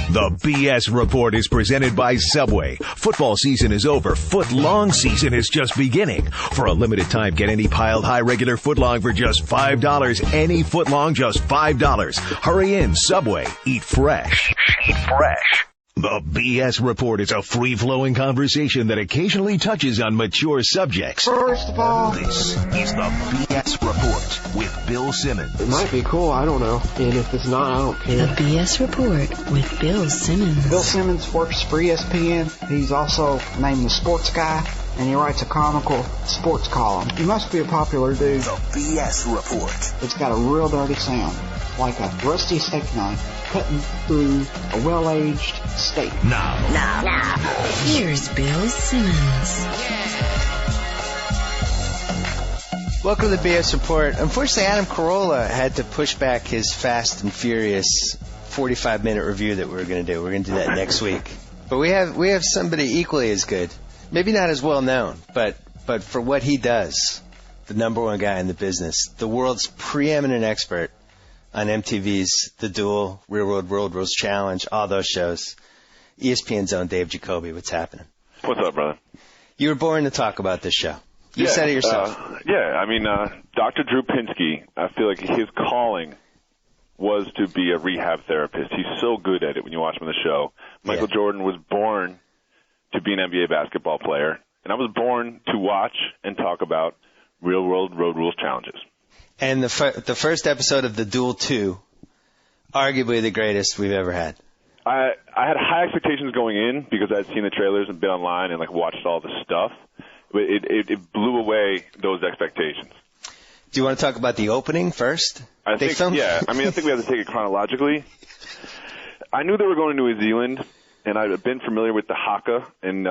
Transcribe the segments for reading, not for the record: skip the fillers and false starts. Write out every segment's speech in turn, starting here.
The BS Report is presented by Subway. Football season is over. Foot-long season is just beginning. For a limited time, get any piled high regular footlong for just $5. Any footlong, just $5. Hurry in, Subway. Eat fresh. Eat fresh. The BS Report is a free-flowing conversation that occasionally touches on mature subjects. First of all, This is the BS Report with Bill Simmons. it might be cool, I don't know. And if it's not, I don't The care. BS Report with Bill Simmons. Bill Simmons works for ESPN. He's also named the sports guy, and he writes a comical sports column. He must be a popular dude. The BS Report. It's got a real dirty sound, like a rusty steak knife cutting through a well-aged steak. Now. Here's Bill Simmons. Welcome to the BS Report. Unfortunately, Adam Carolla had to push back his Fast and Furious 45-minute review that we were going to do. We're going to do that next week. But we have somebody equally as good. Maybe not as well known, but for what he does, the number one guy in the business, the world's preeminent expert on MTV's The Duel, Real World Rules Challenge, all those shows. ESPN's own Dave Jacoby. What's happening? What's up, brother? You were born to talk about this show. You said it yourself. Dr. Drew Pinsky, I feel like his calling was to be a rehab therapist. He's so good at it when you watch him on the show. Michael Jordan was born to be an NBA basketball player, and I was born to watch and talk about real-world road rules challenges. And the first episode of The Duel 2, arguably the greatest we've ever had. I had high expectations going in because I'd seen the trailers and been online and watched all the stuff. But it blew away those expectations. Do you want to talk about the opening first? I think we have to take it chronologically. I knew they were going to New Zealand, and I've been familiar with the haka. And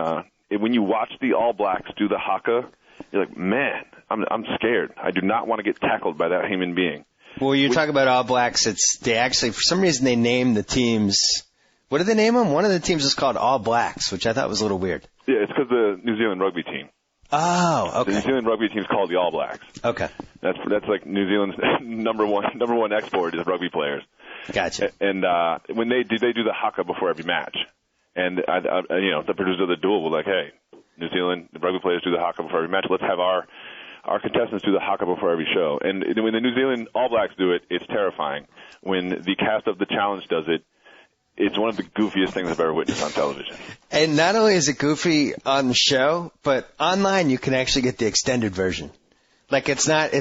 when you watch the All Blacks do the haka, you're like, man, I'm scared. I do not want to get tackled by that human being. Well, you're talking about All Blacks. They actually, for some reason, they named the teams. What did they name them? One of the teams is called All Blacks, which I thought was a little weird. Yeah, it's because the New Zealand rugby team. Oh, okay. The New Zealand rugby team is called the All Blacks. Okay. That's like New Zealand's number one export is rugby players. Gotcha. And when they do the haka before every match, and the producers of the duel were like, hey, New Zealand the rugby players do the haka before every match. Let's have our contestants do the haka before every show. And when the New Zealand All Blacks do it, it's terrifying. When the cast of The Challenge does it, it's one of the goofiest things I've ever witnessed on television. And not only is it goofy on the show, but online you can actually get the extended version. Like it's not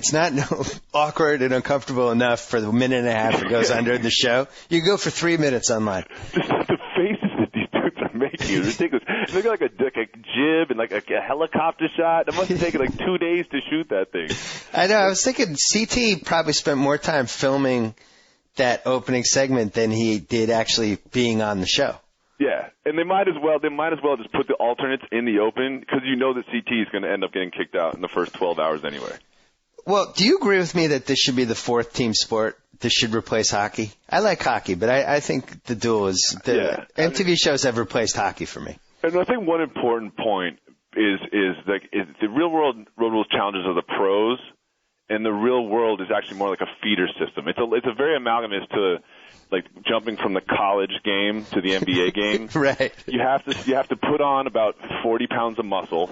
awkward and uncomfortable enough for the minute and a half it goes under the show. You can go for 3 minutes online. Just the faces that these dudes are making is ridiculous. They got like a jib and like a helicopter shot. It must have taken like 2 days to shoot that thing. I know. I was thinking CT probably spent more time filming that opening segment than he did actually being on the show. Yeah, and they might as well just put the alternates in the open because you know that CT is going to end up getting kicked out in the first 12 hours anyway. Well, do you agree with me that this should be the fourth team sport? This should replace hockey? I like hockey, but I think the duel is MTV shows have replaced hockey for me. And I think one important point is the real world road rules challenges are the pros. And the real world is actually more like a feeder system. It's a very amalgamous to like jumping from the college game to the NBA game. Right. You have to put on about 40 pounds of muscle.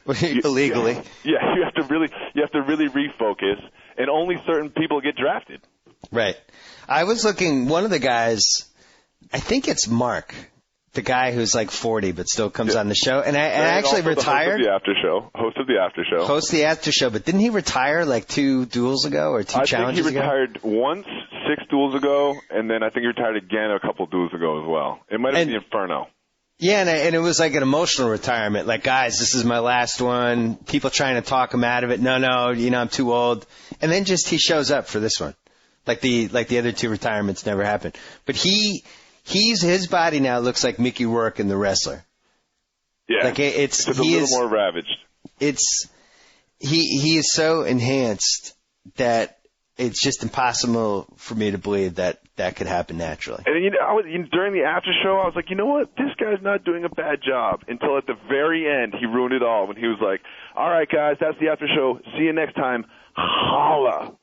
Illegally. Yeah, you have to really refocus, and only certain people get drafted. Right. I was looking, one of the guys, I think it's Mark, the guy who's like 40 but still comes on the show, and I actually retired. Host of the after show. But didn't he retire like 2 duels ago or 2 challenges ago? I think he retired once, 6 duels ago, and then I think he retired again a couple duels ago as well. It might have been the Inferno. Yeah, and it was like an emotional retirement. Like, guys, this is my last one. People trying to talk him out of it. No, I'm too old. And then just he shows up for this one. Like the other 2 retirements never happened. But his body now looks like Mickey Rourke in The Wrestler. Yeah, like it's a little more ravaged. He is so enhanced that it's just impossible for me to believe that could happen naturally. And during the after show, I was like, you know what? This guy's not doing a bad job. Until at the very end, he ruined it all when he was like, "All right, guys, that's the after show. See you next time. Holla."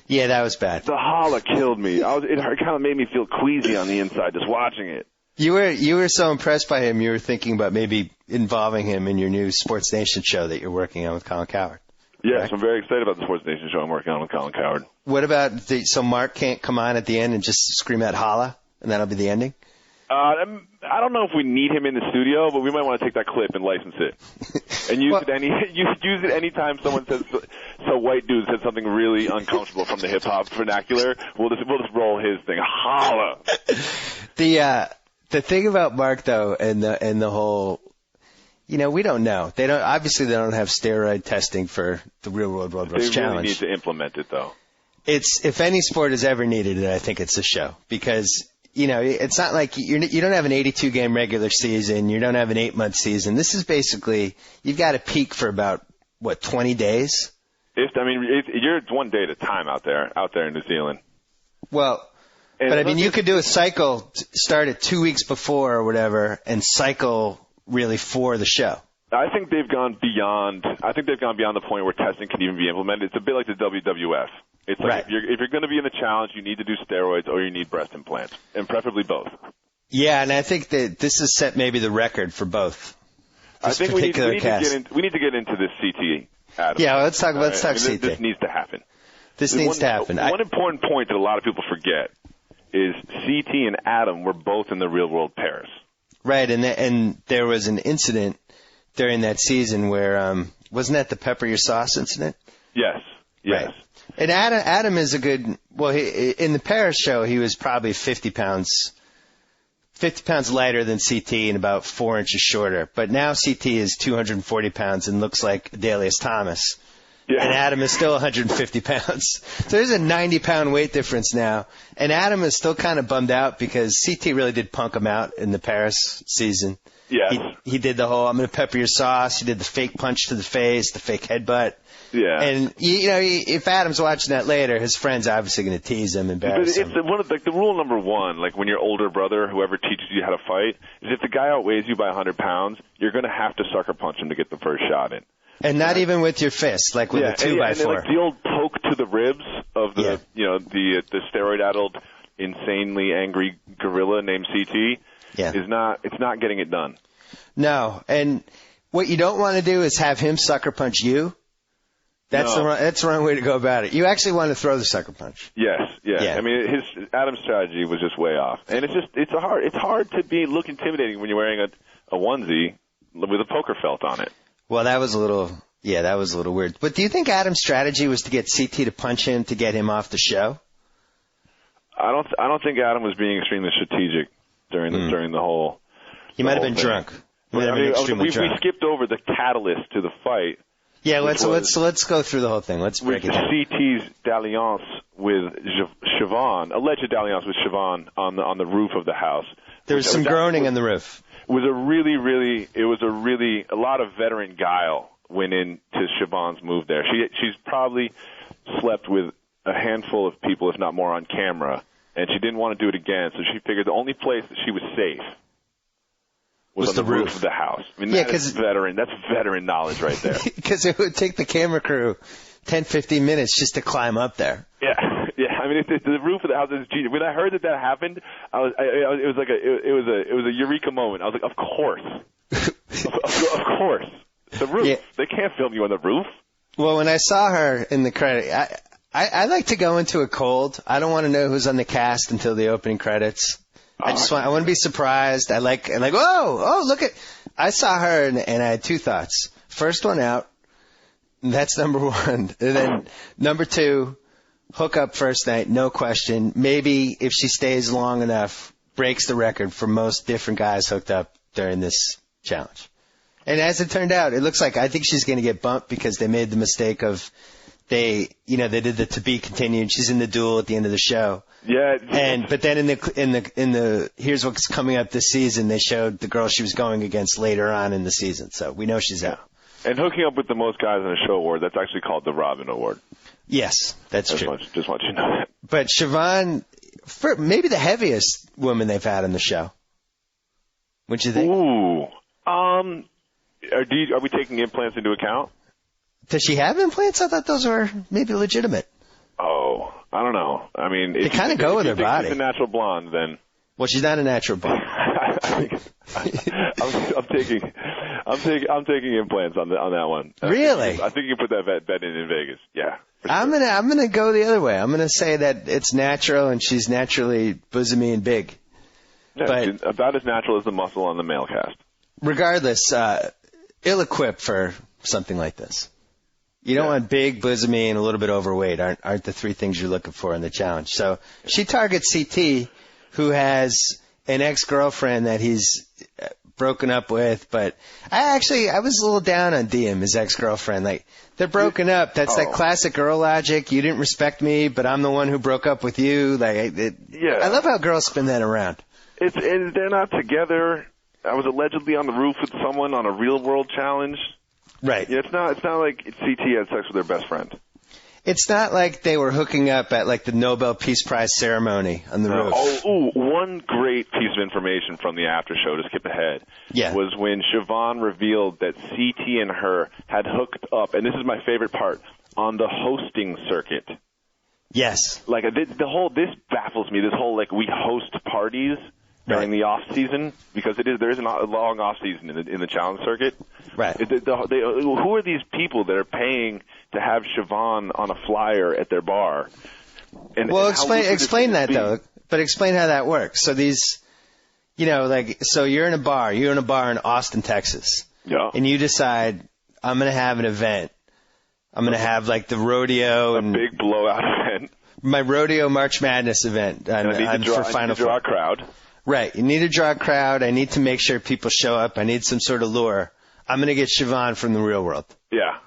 Yeah, that was bad. The holla killed me. It kind of made me feel queasy on the inside just watching it. You were so impressed by him, you were thinking about maybe involving him in your new Sports Nation show that you're working on with Colin Cowherd. Yes, Correct? I'm very excited about the Sports Nation show I'm working on with Colin Cowherd. What about so Mark can't come on at the end and just scream out holla, and that'll be the ending? I don't know if we need him in the studio, but we might want to take that clip and license it and use it anytime someone says so. White dude said something really uncomfortable from the hip hop vernacular. We'll just roll his thing. Holla. The thing about Mark though, and the whole, we don't know. They don't have steroid testing for the Real World Road Rush Challenge. They really need to implement it though. It's if any sport has ever needed it, I think it's the show because. It's not like you don't have an 82-game regular season. You don't have an 8-month season. This is basically you've got to peak for about 20 days. It's 1 day at a time out there in New Zealand. Well, you could do a cycle, start it 2 weeks before or whatever, and cycle really for the show. I think they've gone beyond the point where testing can even be implemented. It's a bit like the WWF. It's like if you're going to be in the challenge, you need to do steroids or you need breast implants, and preferably both. Yeah, and I think that this has set maybe the record for both. I think we need to get into this CT, Adam. Yeah, let's talk CT. This needs to happen. One important point that a lot of people forget is CT and Adam were both in the Real World pairs. Right, and there was an incident during that season where wasn't that the pepper your sauce incident? Yes. Right. And Adam is a good. Well, in the Paris show, he was probably 50 pounds lighter than CT and about 4 inches shorter. But now CT is 240 pounds and looks like Delius Thomas. Yeah. And Adam is still 150 pounds. So there's a 90-pound weight difference now. And Adam is still kind of bummed out because CT really did punk him out in the Paris season. Yeah. He did the whole, I'm going to pepper your sauce. He did the fake punch to the face, the fake headbutt. Yeah. And, if Adam's watching that later, his friend's obviously going to tease him, embarrass him. It's one of the rule number one, like when your older brother, whoever teaches you how to fight, is if the guy outweighs you by 100 pounds, you're going to have to sucker punch him to get the first shot in. And not even with your fist, like with a 2x4. Like the old poke to the ribs of the steroid-addled, insanely angry gorilla named CT it's not getting it done. No, and what you don't want to do is have him sucker punch you. That's the wrong way to go about it. You actually want to throw the sucker punch. Yes, yeah. I mean, Adam's strategy was just way off, and it's hard to look intimidating when you're wearing a onesie with a poker felt on it. Well, that was a little weird. But do you think Adam's strategy was to get CT to punch him to get him off the show? I don't think Adam was being extremely strategic during the whole. He might have been drunk. We skipped over the catalyst to the fight. Yeah, let's go through the whole thing. Let's break it down. CT's dalliance with Siobhan, alleged dalliance with Siobhan on the roof of the house. There was some groaning on the roof. A lot of veteran guile went into Siobhan's move there. She's probably slept with a handful of people, if not more, on camera, and she didn't want to do it again, so she figured the only place that she was safe was on the roof of the house. I mean, that's veteran knowledge right there. Because it would take the camera crew 10, 15 minutes just to climb up there. Yeah. I mean, the roof of the house is genius. When I heard that happened, it was a eureka moment. I was like, of course, of course, the roof. Yeah. They can't film you on the roof. Well, when I saw her in the credit, I like to go into it cold. I don't want to know who's on the cast until the opening credits. I want to be surprised. I like, look at, I saw her and I had two thoughts. First one out, that's number one. And then number two, hook up first night, no question. Maybe if she stays long enough, breaks the record for most different guys hooked up during this challenge. And as it turned out, it looks like I think she's going to get bumped because they made the mistake of they did the to be continued. She's in the duel at the end of the show. Yeah. But then in the here's what's coming up this season, they showed the girl she was going against later on in the season. So we know she's out. And hooking up with the most guys in a show award, that's actually called the Robin Award. Yes, that's true. Just want you to know that. But Siobhan, maybe the heaviest woman they've had on the show. What'd you think? Ooh. Are we taking implants into account? Does she have implants? I thought those were maybe legitimate. Oh, I don't know. I mean, they kind of go with her body. If she's a natural blonde, then. Well, she's not a natural blonde. I'm taking implants on that one. Really? I think you can put that bet in Vegas. Yeah. Sure. I'm gonna go the other way. I'm gonna say that it's natural and she's naturally bosomy and big. Yeah, but about as natural as the muscle on the male cast. Regardless, ill-equipped for something like this. You don't want big, bosomy, and a little bit overweight. Aren't the three things you're looking for in the challenge? So she targets CT, who has an ex-girlfriend that he's broken up with. But I was a little down on Diem, his ex-girlfriend. Like, they're broken up. That's like classic girl logic. You didn't respect me, but I'm the one who broke up with you. Like, I love how girls spin that around. They're not together. I was allegedly on the roof with someone on a real-world challenge. Right. Yeah, it's not like CT had sex with their best friend. It's not like they were hooking up at like the Nobel Peace Prize ceremony on the roof. One great piece of information from the after show to skip ahead was when Siobhan revealed that CT and her had hooked up, and this is my favorite part, on the hosting circuit. Yes. Like this baffles me. This whole like we host parties during the off season, because there is a long off season in the challenge circuit. Right. Who are these people that are paying to have Siobhan on a flyer at their bar? Explain that though. But explain how that works. So these, so you're in a bar in Austin, Texas. Yeah. And you decide, I'm going to have an event. I'm going to have like the rodeo a big blowout event. My rodeo March Madness event. I need to draw a crowd. Right. You need to draw a crowd. I need to make sure people show up. I need some sort of lure. I'm going to get Siobhan from the real world. Yeah.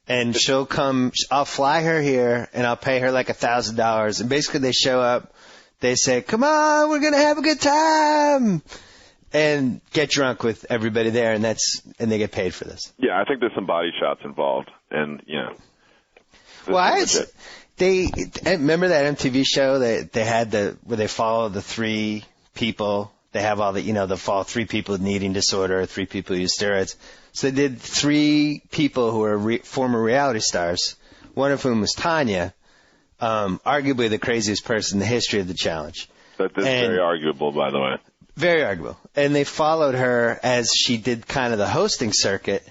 And she'll come. I'll fly her here, and I'll pay her like $1,000. And basically they show up. They say, come on, we're going to have a good time. And get drunk with everybody there, and they get paid for this. Yeah, I think there's some body shots involved. And, Well, remember that MTV show that they had where they follow the three people? They have all they follow three people with an eating disorder, three people who use steroids. So they did three people who are former reality stars, one of whom was Tanya, arguably the craziest person in the history of the challenge. That's very arguable, by the way. Very arguable. And they followed her as she did kind of the hosting circuit.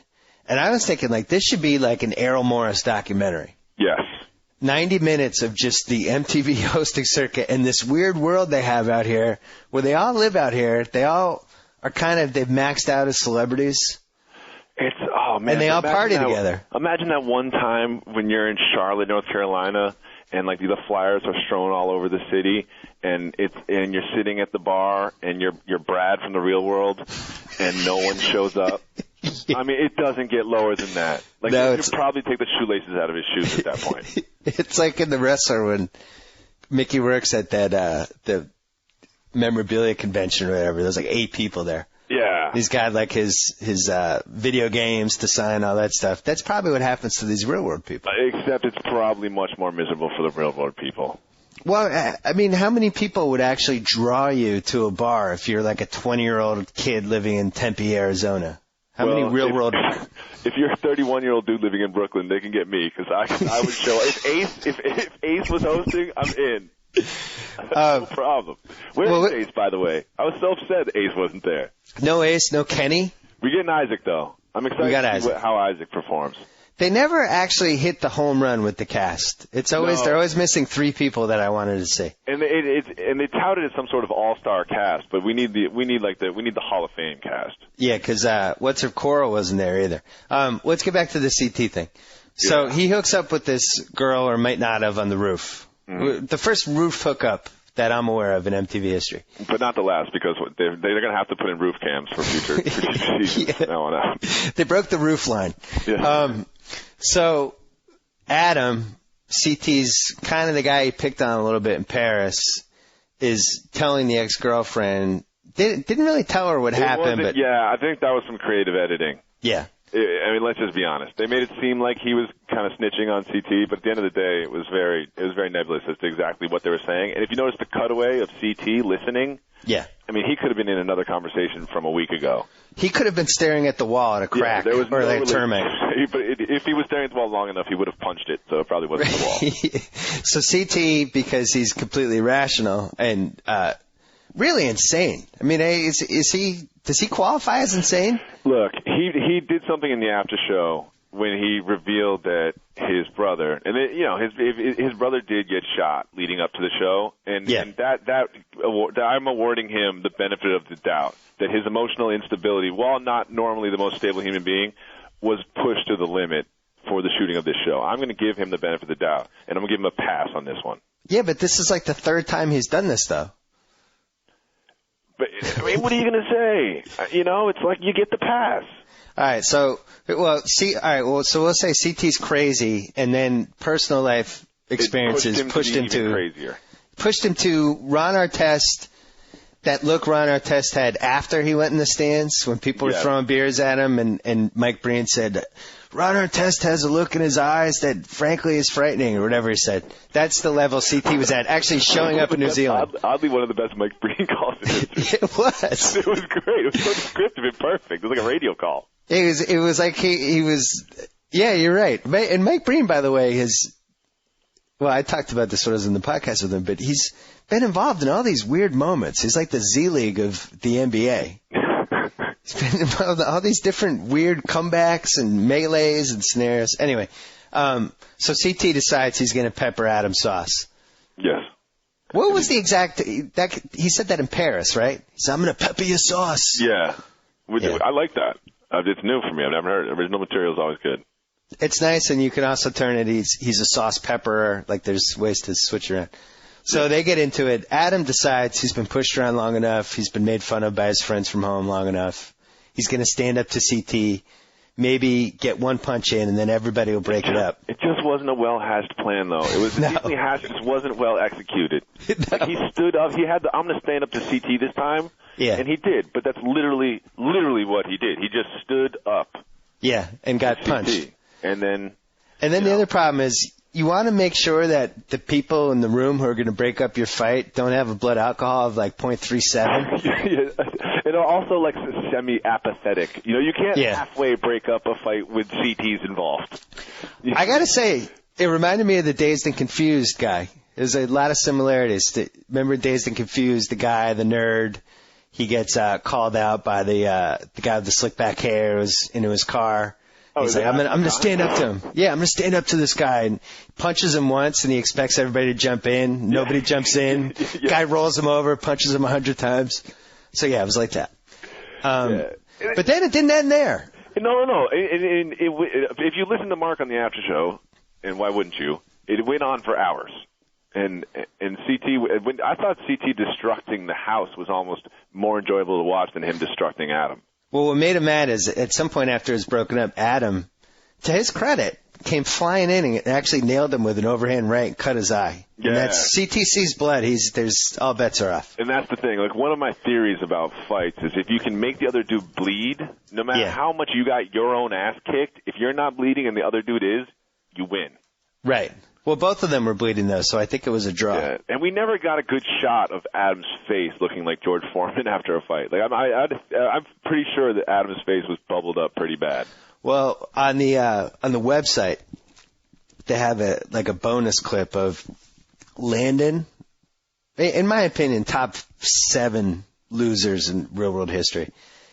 And I was thinking, like, this should be like an Errol Morris documentary. Yes. 90 minutes of just the MTV hosting circuit and this weird world they have out here where they all live out here. They all are they've maxed out as celebrities. Man. And they all party together. Imagine that one time when you're in Charlotte, North Carolina, and like the flyers are strewn all over the city, and you're sitting at the bar, and you're Brad from the real world, and no one shows up. I mean, it doesn't get lower than that. Like, you could probably take the shoelaces out of his shoes at that point. It's like in The Wrestler when Mickey works at that the memorabilia convention or whatever. There's like 8 people there. Yeah. He's got like his video games to sign, all that stuff. That's probably what happens to these real world people. Except it's probably much more miserable for the real world people. Well, I mean, how many people would actually draw you to a bar if you're like a 20-year-old kid living in Tempe, Arizona? How many real world? If you're a 31-year-old dude living in Brooklyn, they can get me because I would show. If Ace was hosting, I'm in. No problem. Where's Ace, by the way? I was so upset Ace wasn't there. No Ace, no Kenny. We're getting Isaac though. I'm excited to see how Isaac performs. They never actually hit the home run with the cast. They're always missing 3 people that I wanted to see. And they touted it as some sort of all-star cast, but we need the Hall of Fame cast. Yeah, because What's Her Coral wasn't there either. Let's get back to the CT thing. So he hooks up with this girl, or might not have, on the roof. Mm-hmm. The first roof hookup that I'm aware of in MTV history. But not the last, because they're going to have to put in roof cams for future seasons. Now on out. They broke the roof line. Yeah. So Adam, CT's kind of the guy he picked on a little bit in Paris, is telling the ex-girlfriend, didn't really tell her what happened. But yeah, I think that was some creative editing. Yeah. I mean, let's just be honest. They made it seem like he was kind of snitching on CT, but at the end of the day, it was very nebulous as to exactly what they were saying. And if you notice the cutaway of CT listening, I mean, he could have been in another conversation from a week ago. He could have been staring at the wall at a crack or like a termite. But if he was staring at the wall long enough, he would have punched it, so it probably wasn't the wall. So CT, because he's completely rational and really insane. I mean, does he qualify as insane? Look, he did something in the after show when he revealed that his brother, and his brother did get shot leading up to the show, and that I'm awarding him the benefit of the doubt that his emotional instability, while not normally the most stable human being, was pushed to the limit for the shooting of this show. I'm going to give him the benefit of the doubt, and I'm going to give him a pass on this one. Yeah, but this is like the third time he's done this, though. But I mean, what are you going to say? It's like you get the pass. All right, so we'll say CT's crazy, and then personal life experiences pushed him to Ron Artest. That look Ron Artest had after he went in the stands when people were throwing beers at him, and Mike Breen said, Ron Artest has a look in his eyes that frankly is frightening, or whatever he said. That's the level CT was at, actually showing up in New Zealand. Oddly one of the best Mike Breen calls in history. It was. It was great. It was so descriptive and perfect. It was like a radio call. It was like he was, yeah, you're right. And Mike Breen, by the way, I talked about this when I was in the podcast with him, but he's been involved in all these weird moments. He's like the Z-League of the NBA. He's been involved in all these different weird comebacks and melees and snares. Anyway, so CT decides he's going to pepper Adam's sauce. Yes. What was the exact, he said that in Paris, right? He said, I'm going to pepper your sauce. Yeah. I like that. It's new for me. I've never heard it. Original material is always good. It's nice, and you can also turn it, he's a sauce pepperer. Like, there's ways to switch around. So they get into it. Adam decides he's been pushed around long enough. He's been made fun of by his friends from home long enough. He's going to stand up to CT, maybe get one punch in, and then everybody will break it up. It just wasn't a well-hashed plan, though. It was deeply hashed. It just wasn't well executed. No. Like, he stood up. He had I'm going to stand up to CT this time. Yeah. And he did, but that's literally what he did. He just stood up. Yeah, and got punched. And then the other problem is you want to make sure that the people in the room who are going to break up your fight don't have a blood alcohol of like 0.37. Yeah. And also like semi-apathetic. You can't halfway break up a fight with CTs involved. I got to say, it reminded me of the Dazed and Confused guy. There's a lot of similarities. Remember Dazed and Confused, the guy, the nerd? He gets called out by the guy with the slick back hair who's into his car. He's like, I'm gonna stand up to him. Yeah, I'm gonna stand up to this guy. And punches him once, and he expects everybody to jump in. Nobody jumps in. Guy rolls him over, punches him 100 times. So yeah, it was like that. But then it didn't end there. No. If you listen to Mark on the after show, and why wouldn't you? It went on for hours. And CT, I thought CT destructing the house was almost more enjoyable to watch than him destructing Adam. Well, what made him mad is at some point after it was broken up, Adam, to his credit, came flying in and actually nailed him with an overhand right and cut his eye. Yeah. And that's CTC's blood. There's all bets are off. And that's the thing. Like, one of my theories about fights is if you can make the other dude bleed, no matter how much you got your own ass kicked, if you're not bleeding and the other dude is, you win. Right. Well, both of them were bleeding, though, so I think it was a draw. Yeah. And we never got a good shot of Adam's face looking like George Foreman after a fight. Like, I'm pretty sure that Adam's face was bubbled up pretty bad. Well, on the website, they have a bonus clip of Landon. In my opinion, top 7 losers in real world history.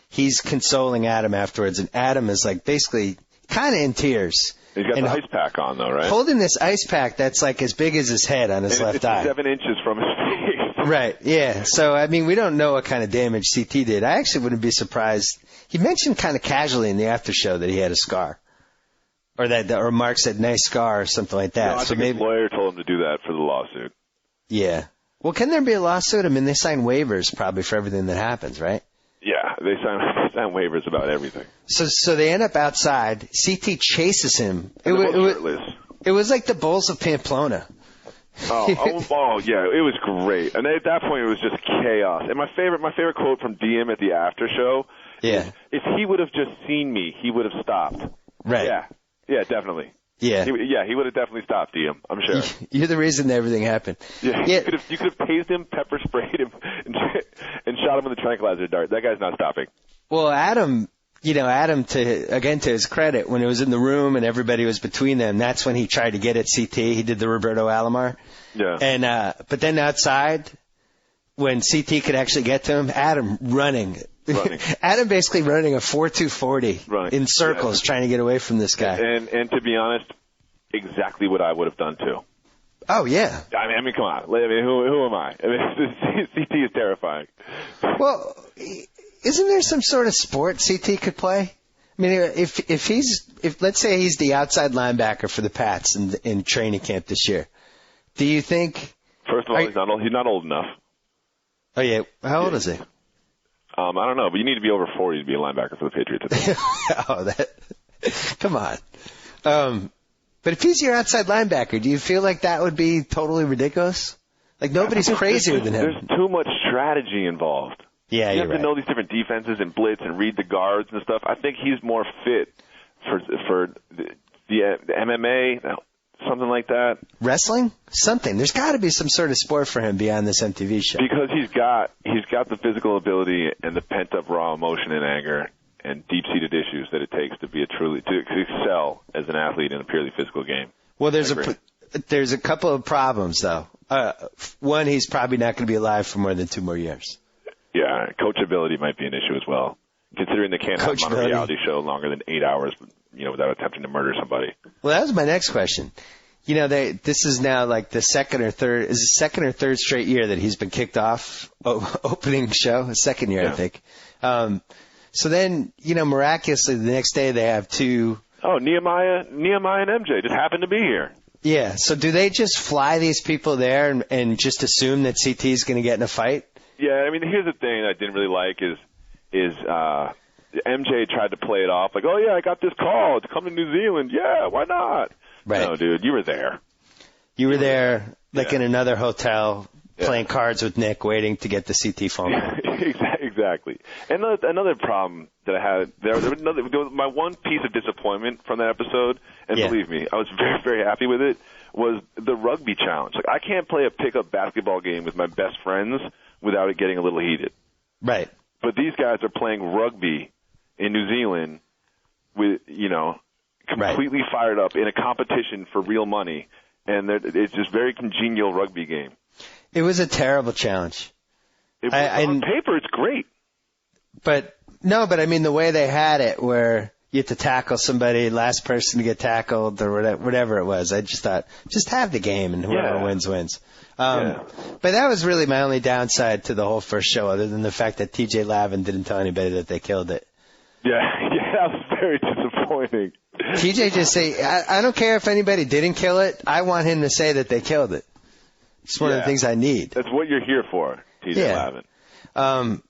He's consoling Adam afterwards, and Adam is like basically kind of in tears. He's got the ice pack on, though, right? Holding this ice pack that's like as big as his head on his left eye. 7 inches from his face. Right, yeah. So, I mean, we don't know what kind of damage CT did. I actually wouldn't be surprised. He mentioned kind of casually in the after show that he had a scar. Or Mark said nice scar or something like that. No, I think his lawyer told him to do that for the lawsuit. Yeah. Well, can there be a lawsuit? I mean, they sign waivers probably for everything that happens, right? Yeah, they sign waivers about everything. So they end up outside. CT chases him. It was like the Bulls of Pamplona. Oh, yeah, it was great. And at that point, it was just chaos. And my favorite quote from DM at the after show. Yeah. If he would have just seen me, he would have stopped. Right. Yeah, definently. Yeah. He would have definitely stopped DM, I'm sure. You're the reason everything happened. Yeah. You could have tased him, pepper sprayed him, and shot him with a tranquilizer dart. That guy's not stopping. Well, Adam, to his credit, when it was in the room and everybody was between them, that's when he tried to get at CT. He did the Roberto Alomar. Yeah. And but then outside, when CT could actually get to him, Adam running. Adam basically running a 4.240 in circles trying to get away from this guy. And to be honest, exactly what I would have done too. Oh, yeah. I mean, come on. I mean, who am I? I mean, CT is terrifying. Well, isn't there some sort of sport CT could play? I mean, if let's say he's the outside linebacker for the Pats in training camp this year, do you think? First of all, he's not old enough. Oh yeah, how old is he? I don't know, but you need to be over 40 to be a linebacker for the Patriots. Come on. But if he's your outside linebacker, do you feel like that would be totally ridiculous? Like nobody's crazier than him. There's too much strategy involved. Yeah, you have to know these different defenses and blitz and read the guards and stuff. I think he's more fit for the MMA, something like that. Wrestling? Something. There's got to be some sort of sport for him beyond this MTV show. Because he's got the physical ability and the pent-up raw emotion and anger and deep-seated issues that it takes to excel as an athlete in a purely physical game. Well, there's a couple of problems though. One, he's probably not going to be alive for more than 2 more years. Yeah, coachability might be an issue as well, considering they can't have him on a reality show longer than 8 hours, without attempting to murder somebody. Well, that was my next question. This is now like the second or third straight year that he's been kicked off opening show. Second year, I think. So then, miraculously the next day they have 2. Oh, Nehemiah and MJ just happened to be here. Yeah. So do they just fly these people there and just assume that CT is going to get in a fight? Yeah, I mean, here's the thing I didn't really like is MJ tried to play it off like, oh, yeah, I got this call to come to New Zealand. Yeah, why not? Right. No, dude, you were there. You were there, in another hotel, playing cards with Nick, waiting to get the CT phone call. Exactly. And another problem that I had there was my one piece of disappointment from that episode, and believe me, I was very, very happy with it, was the rugby challenge. Like, I can't play a pickup basketball game with my best friends without it getting a little heated. Right. But these guys are playing rugby in New Zealand with, completely fired up in a competition for real money, and it's just very congenial rugby game. It was a terrible challenge. On paper, it's great. But I mean the way they had it where you have to tackle somebody, last person to get tackled or whatever it was. I just thought, just have the game and whoever wins, wins. But that was really my only downside to the whole first show, other than the fact that TJ Lavin didn't tell anybody that they killed it. Yeah, that was very disappointing. TJ just say, I don't care if anybody didn't kill it. I want him to say that they killed it. It's one of the things I need. That's what you're here for, TJ Lavin.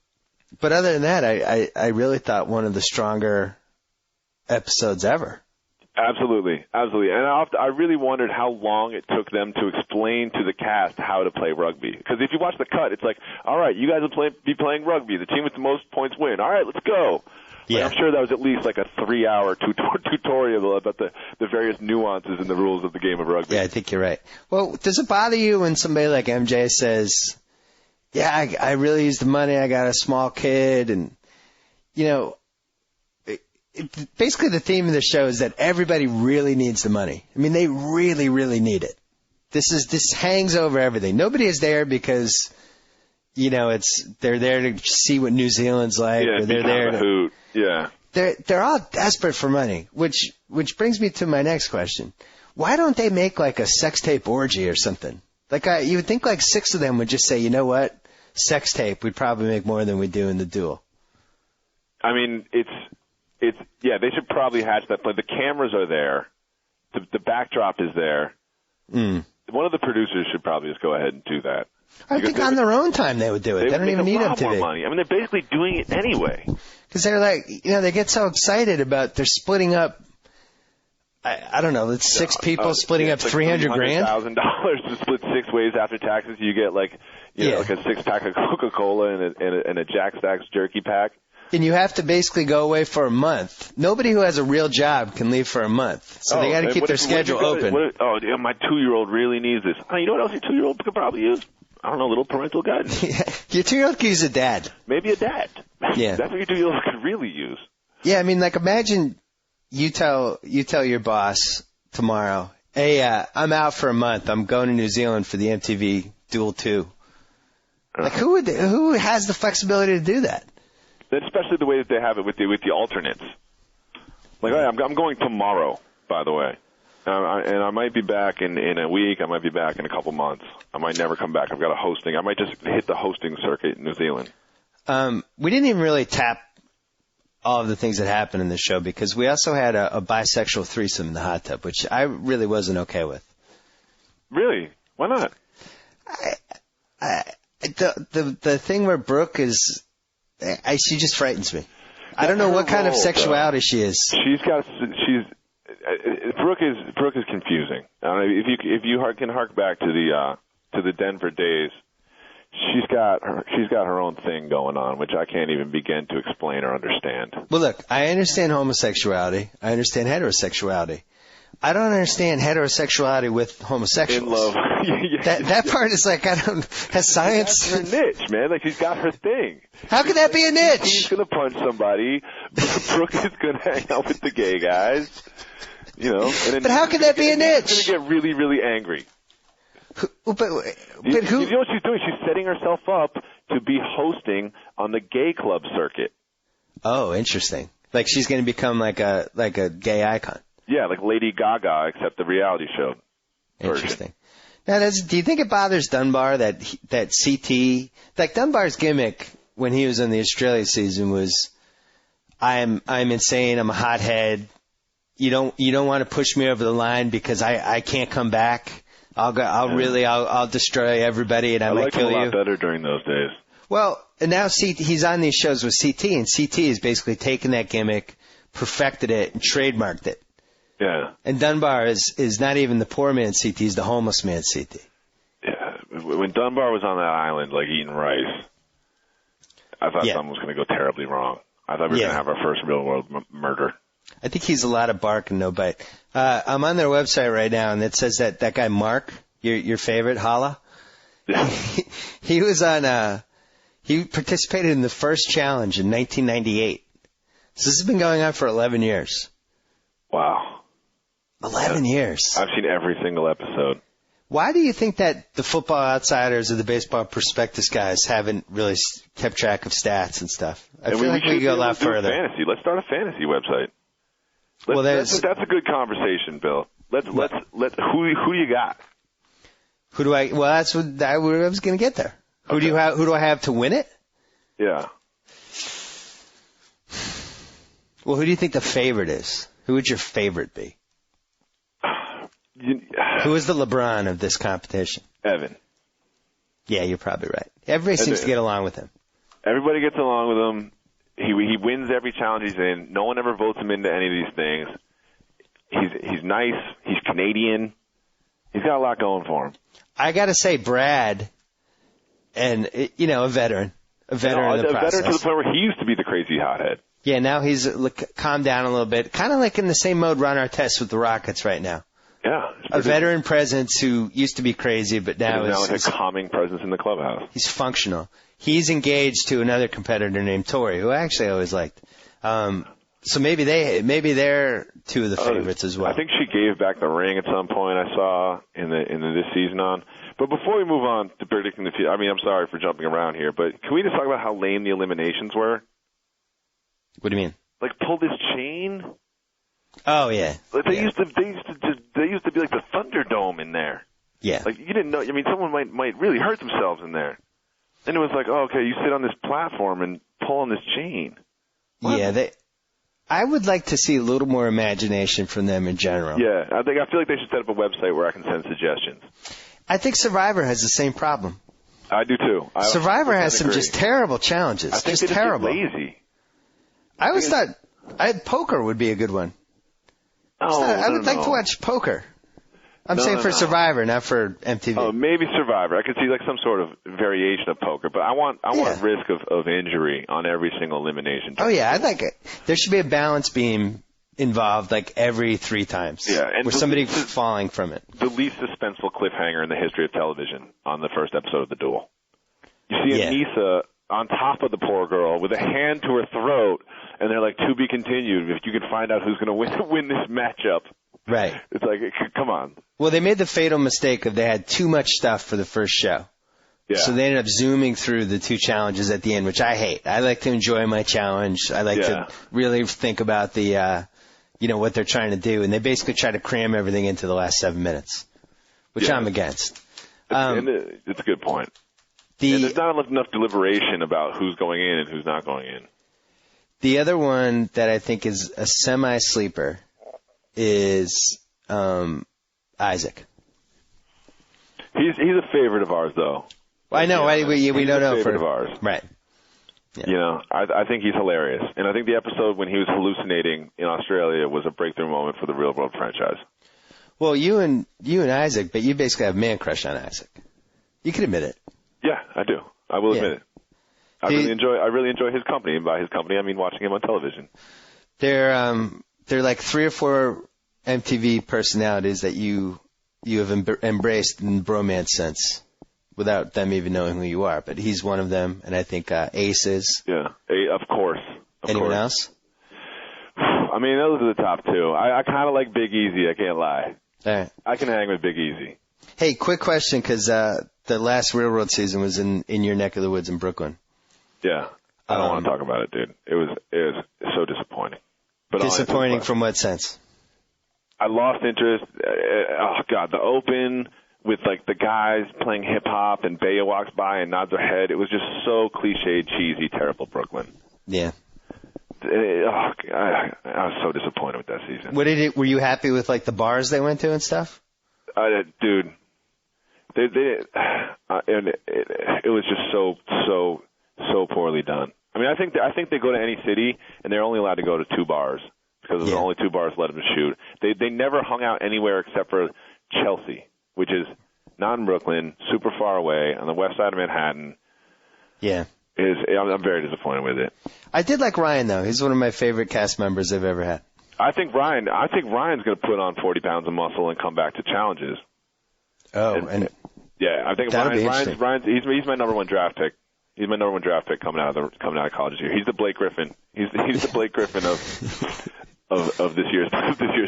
But other than that, I really thought one of the stronger episodes ever. Absolutely. And I really wondered how long it took them to explain to the cast how to play rugby. Because if you watch the cut, it's like, all right, you guys will be playing rugby. The team with the most points win. All right, let's go. Yeah. I'm sure that was at least like a 3-hour tutorial about the various nuances and the rules of the game of rugby. Yeah, I think you're right. Well, does it bother you when somebody like MJ says, yeah, I really use the money, I got a small kid, and, basically the theme of the show is that everybody really needs the money. I mean, they really, really need it. This hangs over everything. Nobody is there because, they're there to see what New Zealand's like. Yeah, or they're there to hoot. Yeah. They're all desperate for money, which brings me to my next question. Why don't they make like a sex tape orgy or something? Like you would think like 6 of them would just say, you know what? Sex tape, we'd probably make more than we do in the duel. I mean, it's they should probably hatch that plan. The cameras are there. The backdrop is there. One of the producers should probably just go ahead and do that. I think on their own time they would do it. They don't even need MTV. Money. I mean, they're basically doing it anyway. Because they're like, they get so excited about they're splitting up. I don't know. It's 6 people splitting up $300,000. $1,000 to split 6 ways after taxes. You get like a 6-pack of Coca-Cola and a Jack Stacks jerky pack. And you have to basically go away for a month. Nobody who has a real job can leave for a month. So they got to keep their schedule open. My 2-year-old really needs this. You know what else your 2-year-old could probably use? I don't know, a little parental guidance. Your 2-year-old could use a dad. Maybe a dad. Yeah. That's what your 2-year-old could really use. Yeah, I mean, like imagine you tell your boss tomorrow, hey, I'm out for a month. I'm going to New Zealand for the MTV Duel 2. Like, who has the flexibility to do that? Especially the way that they have it with the alternates. Like, I'm going tomorrow, by the way. And I might be back in a week. I might be back in a couple months. I might never come back. I've got a hosting. I might just hit the hosting circuit in New Zealand. We didn't even really tap all of the things that happened in the show because we also had a bisexual threesome in the hot tub, which I really wasn't okay with. Really? Why not? The thing where Brooke is, she just frightens me. I don't know what kind of sexuality she is. Brooke is confusing. If you can hark back to the Denver days, she's got her own thing going on, which I can't even begin to explain or understand. Well, look, I understand homosexuality. I understand heterosexuality. I don't understand heterosexuality with homosexuals. In love. That part is like, has science. That's her niche, man. Like, she's got her thing. How could that be a niche? He's going to punch somebody. Brooke is going to hang out with the gay guys. You know. But how could that be a niche? She's going to get really, really angry. But who? You know what she's doing? She's setting herself up to be hosting on the gay club circuit. Oh, interesting. Like she's going to become like a gay icon. Yeah, like Lady Gaga, except the reality show. Interesting. Now, do you think it bothers Dunbar that CT, like Dunbar's gimmick when he was on the Australia season was, I'm insane, I'm a hothead. You don't want to push me over the line because I can't come back. I'll destroy everybody and I might kill you. I liked him a lot better during those days. Well, and now he's on these shows with CT, and CT has basically taken that gimmick, perfected it, and trademarked it. Yeah. And Dunbar is not even the poor man CT, he's the homeless man CT. Yeah. When Dunbar was on that island, like eating rice, I thought something was going to go terribly wrong. I thought we were going to have our first real world murder. I think he's a lot of bark and no bite. I'm on their website right now, and it says that guy Mark, your favorite, Hala, he was on. He participated in the first challenge in 1998. So this has been going on for 11 years. Wow. 11 years. I've seen every single episode. Why do you think that the Football Outsiders or the Baseball Prospectus guys haven't really kept track of stats and stuff? I feel like we could go a lot further. Fantasy. Let's start a fantasy website. That's a good conversation, Bill. Who do you got? Who do I? Well, that's what I was going to get there. Who do I have to win it? Yeah. Well, who do you think the favorite is? Who would your favorite be? Who is the LeBron of this competition? Evan. Yeah, you're probably right. Everybody seems to get along with him. Everybody gets along with him. He wins every challenge he's in. No one ever votes him into any of these things. He's nice. He's Canadian. He's got a lot going for him. I got to say, Brad, and a veteran. A veteran in the process. A veteran to the point where he used to be the crazy hothead. Yeah, now he's calmed down a little bit. Kind of like in the same mode Ron Artest with the Rockets right now. Yeah. A veteran presence who used to be crazy, but now is like a calming presence in the clubhouse. He's functional. He's engaged to another competitor named Tori, who I actually always liked. So maybe they're two of the favorites as well. I think she gave back the ring at some point. I saw in this season on. But before we move on to predicting the future, I mean, I'm sorry for jumping around here, but can we just talk about how lame the eliminations were? What do you mean? Like pull this chain. Oh yeah. Like they used to be like the Thunderdome in there. Yeah. Like you didn't know. I mean, someone might really hurt themselves in there. And it was like, oh, okay, you sit on this platform and pull on this chain. What? Yeah, I would like to see a little more imagination from them in general. Yeah, I feel like they should set up a website where I can send suggestions. I think Survivor has the same problem. I do too. Survivor has some just terrible challenges. I think just terrible. Get lazy. I always thought poker would be a good one. I would like to watch poker. I'm saying for Survivor, not for MTV. Oh, maybe Survivor. I could see like some sort of variation of poker, but I want risk of injury on every single elimination. Oh yeah, I'd like it. There should be a balance beam involved like every 3 times. Yeah, and with somebody falling from it. The least suspenseful cliffhanger in the history of television on the first episode of The Duel. You see Anissa on top of the poor girl with a hand to her throat, and they're like, to be continued if you can find out who's going to win this matchup. Right. It's like, come on. Well, they made the fatal mistake of they had too much stuff for the first show. Yeah. So they ended up zooming through the 2 challenges at the end, which I hate. I like to enjoy my challenge. I like to really think about the, what they're trying to do. And they basically try to cram everything into the last 7 minutes, which I'm against. It's a good point. And there's not enough deliberation about who's going in and who's not going in. The other one that I think is a semi-sleeper is Isaac. He's a favorite of ours, though. Well, I know. We don't know. Favorite of ours. Right. Yeah. I think he's hilarious. And I think the episode when he was hallucinating in Australia was a breakthrough moment for the Real World franchise. Well, you and Isaac, but you basically have a man crush on Isaac. You can admit it. Yeah, I do. I will admit it. I really enjoy his company, and by his company I mean watching him on television. They're like 3 or 4 MTV personalities that you have embraced in bromance sense, without them even knowing who you are. But he's one of them, and I think Ace is. Yeah, of course. Anyone else? I mean, those are the top 2. I kind of like Big Easy. I can't lie. All right. I can hang with Big Easy. Hey, quick question, because the last Real World season was in your neck of the woods in Brooklyn. Yeah, I don't want to talk about it, dude. It was so disappointing. But disappointing from what sense? I lost interest. Oh God, the open with like the guys playing hip hop and Bea walks by and nods her head. It was just so cliched, cheesy, terrible Brooklyn. Yeah. I was so disappointed with that season. Were you happy with like the bars they went to and stuff? Dude, it was just so poorly done. I mean, I think they go to any city and they're only allowed to go to 2 bars because there's only 2 bars let them shoot. They never hung out anywhere except for Chelsea, which is not in Brooklyn, super far away on the west side of Manhattan. Yeah. I'm very disappointed with it. I did like Ryan though. He's one of my favorite cast members I've ever had. I think Ryan's going to put on 40 pounds of muscle and come back to challenges. Oh, and yeah, I think Ryan's he's my number 1 draft pick. He's my number 1 draft pick coming out of college this year. He's the Blake Griffin. He's the Blake Griffin of this year's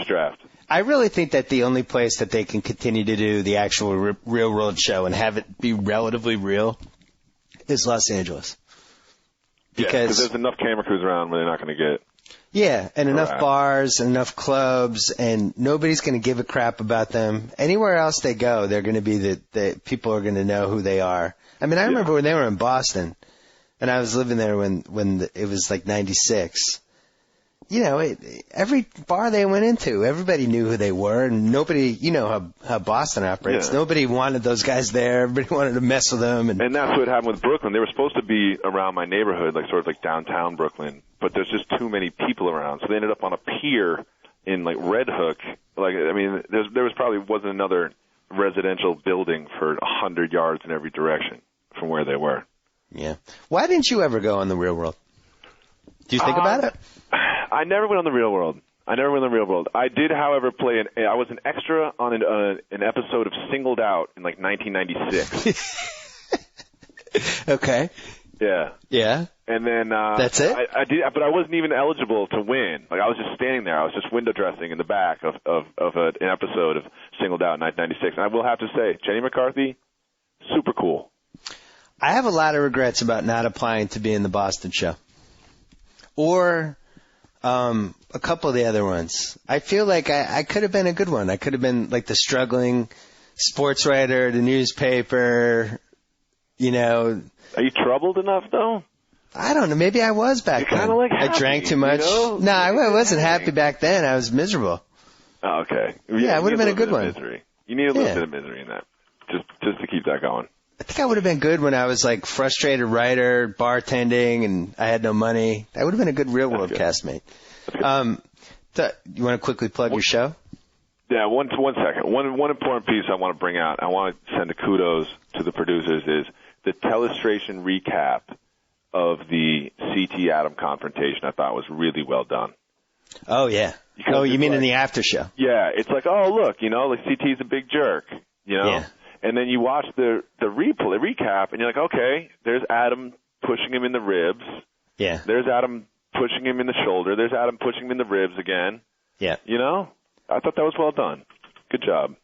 draft. I really think that the only place that they can continue to do the actual Real World show and have it be relatively real is Los Angeles. Because there's enough camera crews around where they're not going to get. Yeah, and enough bars, and enough clubs, and nobody's going to give a crap about them. Anywhere else they go, they're going to be the people are going to know who they are. I mean, I remember when they were in Boston, and I was living there when it was like 96. You know, every bar they went into, everybody knew who they were, and nobody, you know how Boston operates. Yeah. Nobody wanted those guys there. Everybody wanted to mess with them. And that's what happened with Brooklyn. They were supposed to be around my neighborhood, like sort of like downtown Brooklyn, but there's just too many people around. So they ended up on a pier in like Red Hook. Like, I mean, there was probably wasn't another residential building for 100 yards in every direction from where they were. Yeah. Why didn't you ever go on the Real World? Do you think about it? I never went on the Real World. I did, however, I was an extra on an episode of Singled Out in like 1996. Okay. Yeah. Yeah. And then that's it. I did, but I wasn't even eligible to win. Like I was just standing there. I was just window dressing in the back of an episode of Singled Out in 1996. And I will have to say, Jenny McCarthy, super cool. I have a lot of regrets about not applying to be in the Boston show, or a couple of the other ones. I feel like I could have been a good one. I could have been like the struggling sports writer, the newspaper, you know. Are you troubled enough, though? I don't know. Maybe I was back then. Like happy, I drank too much. You know? No, I wasn't happy back then. I was miserable. Oh, okay. Yeah, it would have been a good one. Misery. You need a little bit of misery in that, just to keep that going. I think I would have been good when I was like frustrated writer, bartending, and I had no money. That would have been a good Real World castmate. You want to quickly plug your show? Yeah, one second. One important piece I want to bring out, I want to send a kudos to the producers, is the telestration recap of the CT Adam confrontation. I thought was really well done. Oh, yeah. Because you mean in the after show? Yeah, it's like, oh, look, you know, like CT's a big jerk, you know? Yeah. And then you watch the recap, and you're like, okay, there's Adam pushing him in the ribs. Yeah. There's Adam pushing him in the shoulder. There's Adam pushing him in the ribs again. Yeah. You know? I thought that was well done. Good job.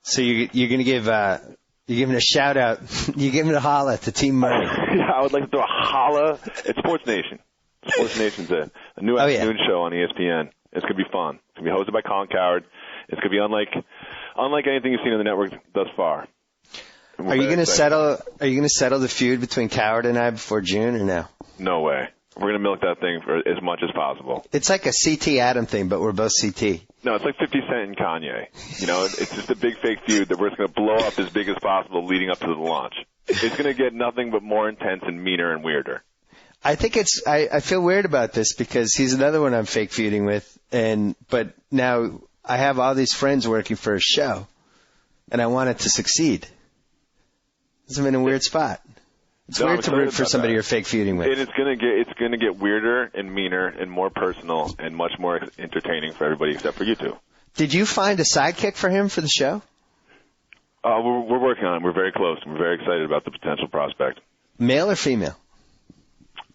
So you're going to give You give him a shout out. You give him a holla to Team Murray. Yeah, I would like to throw a holla at Sports Nation. Sports Nation's a new afternoon show on ESPN. It's going to be fun. It's going to be hosted by Colin Cowherd. It's going to be unlike anything you've seen on the network thus far. Are you going to settle the feud between Cowherd and I before June or no? No way. We're going to milk that thing for as much as possible. It's like a CT Adam thing, but we're both CT. No, it's like 50 Cent and Kanye. You know, it's just a big fake feud that we're just going to blow up as big as possible leading up to the launch. It's going to get nothing but more intense and meaner and weirder. I think I feel weird about this because he's another one I'm fake feuding with, but now I have all these friends working for a show, and I want it to succeed. I'm in a weird spot. It's weird to root for somebody you're fake feuding with. And it's gonna get weirder and meaner and more personal and much more entertaining for everybody except for you two. Did you find a sidekick for him for the show? We're working on it. We're very close. We're very excited about the potential prospect. Male or female?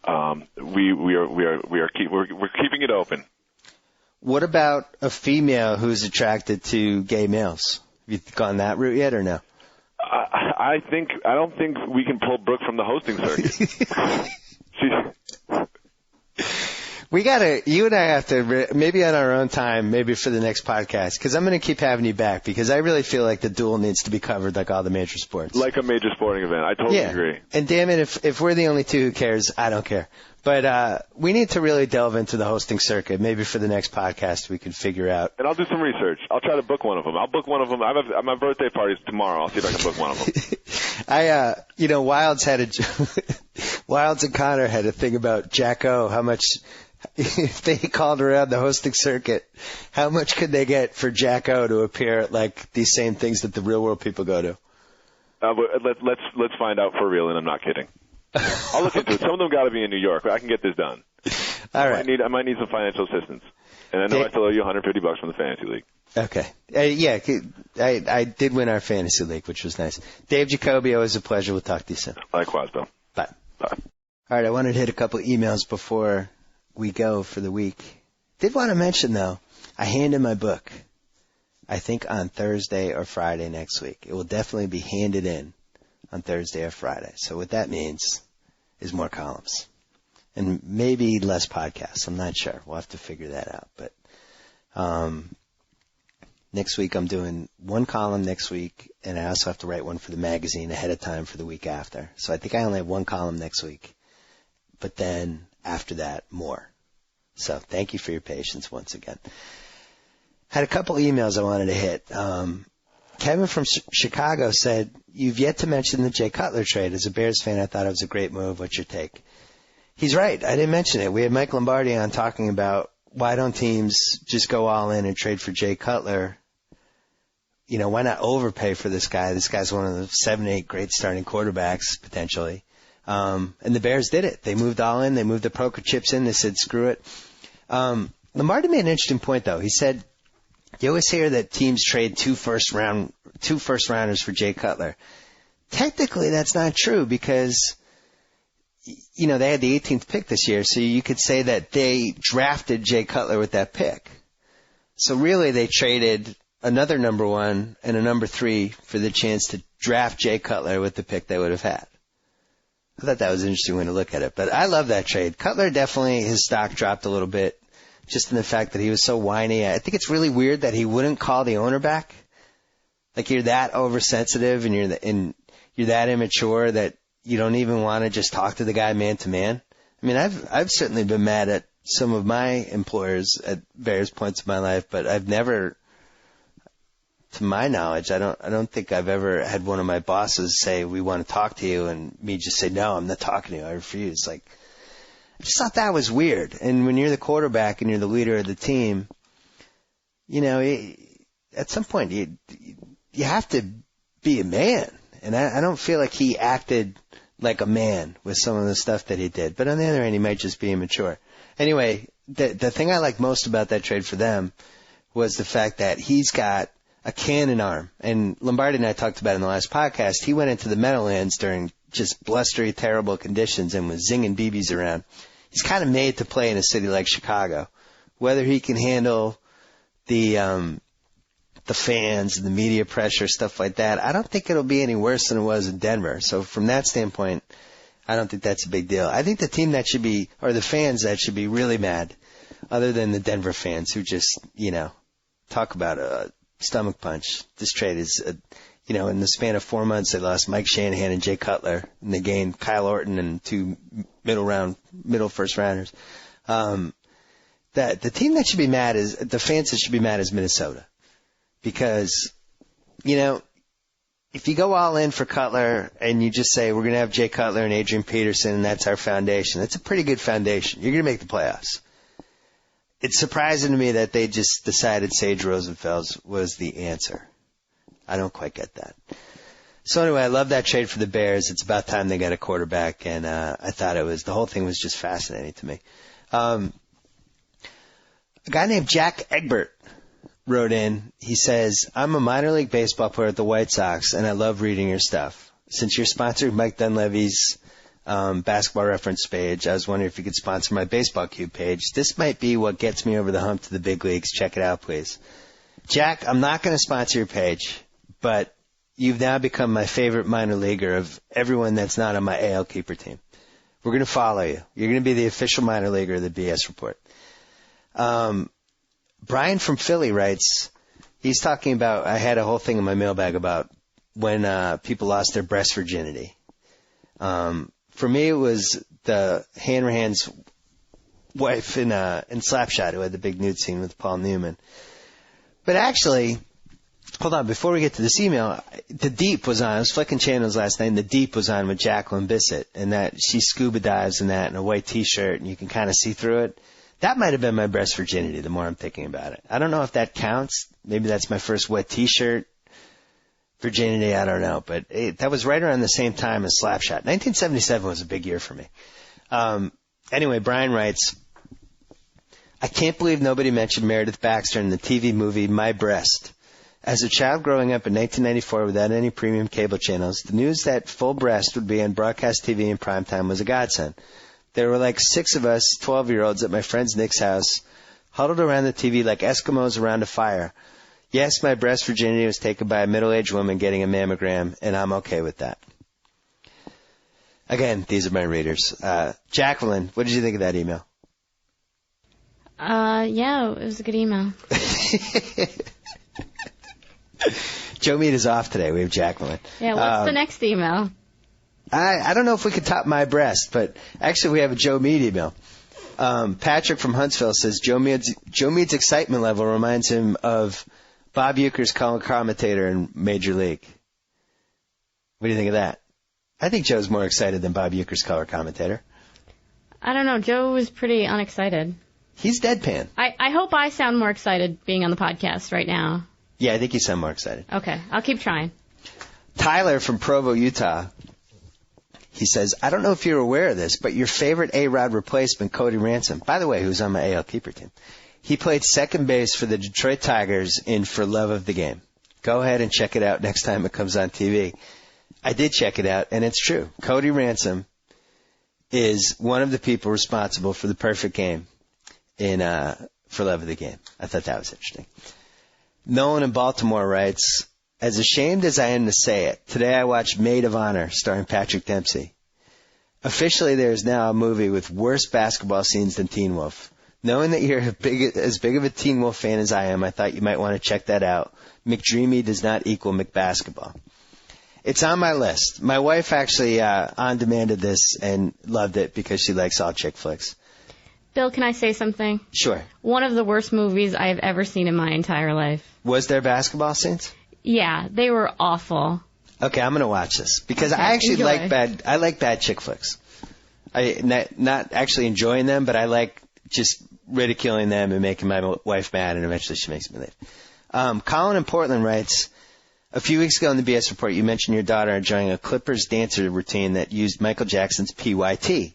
We're keeping it open. What about a female who's attracted to gay males? Have you gone that route yet or no? I don't think we can pull Brooke from the hosting circuit. You and I have to, maybe on our own time, maybe for the next podcast, because I'm going to keep having you back, because I really feel like the duel needs to be covered like all the major sports. Like a major sporting event. I totally agree. And damn it, if we're the only two who cares, I don't care. But we need to really delve into the hosting circuit. Maybe for the next podcast we could figure out. And I'll do some research. I'll try to book one of them. I'll book one of them. My birthday party's tomorrow. I'll see if I can book one of them. Wilds and Connor had a thing about Jack O, how much, if they called around the hosting circuit, how much could they get for Jack O to appear at like these same things that the real world people go to? But let's find out for real, and I'm not kidding. I'll look into it. Some of them got to be in New York. I can get this done. All right. I might need some financial assistance, and I know I still owe you $150 from the fantasy league. Okay. I did win our fantasy league, which was nice. Dave Jacoby, always a pleasure. We'll talk to you soon. Likewise, Bill. Bye. Bye. All right. I wanted to hit a couple emails before we go for the week. Did want to mention though, I handed my book. I think on Thursday or Friday next week. It will definitely be handed in on Thursday or Friday. So what that means is more columns and maybe less podcasts. I'm not sure. We'll have to figure that out. But next week I'm doing one column next week, and I also have to write one for the magazine ahead of time for the week after. So I think I only have one column next week. But then after that, more. So thank you for your patience once again. Had a couple emails I wanted to hit. Kevin from Chicago said, you've yet to mention the Jay Cutler trade. As a Bears fan, I thought it was a great move. What's your take? He's right. I didn't mention it. We had Mike Lombardi on talking about why don't teams just go all in and trade for Jay Cutler? You know, why not overpay for this guy? This guy's one of the 7, 8 great starting quarterbacks, potentially. And the Bears did it. They moved all in. They moved the poker chips in. They said, screw it. Lombardi made an interesting point, though. He said, you always hear that teams trade two first rounders for Jay Cutler. Technically, that's not true because, you know, they had the 18th pick this year, so you could say that they drafted Jay Cutler with that pick. So really, they traded another number 1 and a number 3 for the chance to draft Jay Cutler with the pick they would have had. I thought that was an interesting way to look at it, but I love that trade. Cutler definitely, his stock dropped a little bit. Just in the fact that he was so whiny. I think it's really weird that he wouldn't call the owner back. Like you're that oversensitive and you're that immature that you don't even want to just talk to the guy man to man. I mean, I've certainly been mad at some of my employers at various points in my life, but I've never, to my knowledge, I don't think I've ever had one of my bosses say, we want to talk to you, and me just say, no, I'm not talking to you. I refuse. Like, I just thought that was weird. And when you're the quarterback and you're the leader of the team, you know, at some point you have to be a man. And I don't feel like he acted like a man with some of the stuff that he did. But on the other hand, he might just be immature. Anyway, the thing I like most about that trade for them was the fact that he's got a cannon arm. And Lombardi and I talked about it in the last podcast. He went into the Meadowlands during just blustery, terrible conditions and was zinging BBs around. He's kind of made to play in a city like Chicago. Whether he can handle the the fans and the media pressure, stuff like that, I don't think it'll be any worse than it was in Denver. So from that standpoint, I don't think that's a big deal. I think the team that should be, or the fans that should be really mad, other than the Denver fans who just, talk about a stomach punch. This trade is, in the span of 4 months, they lost Mike Shanahan and Jay Cutler, and they gained Kyle Orton and 2 middle first rounders. That the team that should be mad is, the fans that should be mad is Minnesota. Because, if you go all in for Cutler and you just say, we're going to have Jay Cutler and Adrian Peterson and that's our foundation, that's a pretty good foundation. You're going to make the playoffs. It's surprising to me that they just decided Sage Rosenfels was the answer. I don't quite get that. So anyway, I love that trade for the Bears. It's about time they got a quarterback, and I thought the whole thing was just fascinating to me. A guy named Jack Egbert wrote in. He says, I'm a minor league baseball player at the White Sox, and I love reading your stuff. Since you're sponsoring Mike Dunleavy's basketball reference page, I was wondering if you could sponsor my baseball cube page. This might be what gets me over the hump to the big leagues. Check it out, please. Jack, I'm not going to sponsor your page, but you've now become my favorite minor leaguer of everyone that's not on my AL keeper team. We're going to follow you. You're going to be the official minor leaguer of the BS Report. Brian from Philly writes, he's talking about, I had a whole thing in my mailbag about when people lost their breast virginity. For me, it was the Hanrahan's wife in Slapshot who had the big nude scene with Paul Newman. But actually, hold on, before we get to this email, The Deep was on. I was flicking channels last night, and The Deep was on with Jacqueline Bissett, and that she scuba dives in that in a white T-shirt, and you can kind of see through it. That might have been my breast virginity, the more I'm thinking about it. I don't know if that counts. Maybe that's my first wet T-shirt virginity. I don't know. But that was right around the same time as Slapshot. 1977 was a big year for me. Anyway, Brian writes, I can't believe nobody mentioned Meredith Baxter in the TV movie My Breast. As a child growing up in 1994 without any premium cable channels, the news that Full Breast would be on broadcast TV in primetime was a godsend. There were like 6 of us 12-year-olds at my friend's Nick's house, huddled around the TV like Eskimos around a fire. Yes, my breast virginity was taken by a middle-aged woman getting a mammogram, and I'm okay with that. Again, these are my readers. Jacqueline, what did you think of that email? Yeah, it was a good email. Joe Mead is off today. We have Jacqueline. Yeah, what's the next email? I don't know if we could top my breast, but actually we have a Joe Mead email. Patrick from Huntsville says Joe Mead's excitement level reminds him of Bob Uecker's color commentator in Major League. What do you think of that? I think Joe's more excited than Bob Uecker's color commentator. I don't know. Joe was pretty unexcited. He's deadpan. I hope I sound more excited being on the podcast right now. Yeah, I think you sound more excited. Okay, I'll keep trying. Tyler from Provo, Utah. He says, I don't know if you're aware of this, but your favorite A-Rod replacement, Cody Ransom, by the way, who's on my AL keeper team, he played second base for the Detroit Tigers in For Love of the Game. Go ahead and check it out next time it comes on TV. I did check it out, and it's true. Cody Ransom is one of the people responsible for the perfect game in For Love of the Game. I thought that was interesting. Nolan in Baltimore writes, as ashamed as I am to say it, today I watched Maid of Honor starring Patrick Dempsey. Officially, there is now a movie with worse basketball scenes than Teen Wolf. Knowing that you're as big of a Teen Wolf fan as I am, I thought you might want to check that out. McDreamy does not equal McBasketball. It's on my list. My wife actually on-demanded this and loved it because she likes all chick flicks. Bill, can I say something? Sure. One of the worst movies I have ever seen in my entire life. Was there basketball scenes? Yeah, they were awful. Okay, I'm going to watch this because Okay, I actually enjoy. I like bad chick flicks. Not actually enjoying them, but I like just ridiculing them and making my wife mad, and eventually she makes me leave. Colin in Portland writes, a few weeks ago in the BS Report, you mentioned your daughter enjoying a Clippers dancer routine that used Michael Jackson's PYT.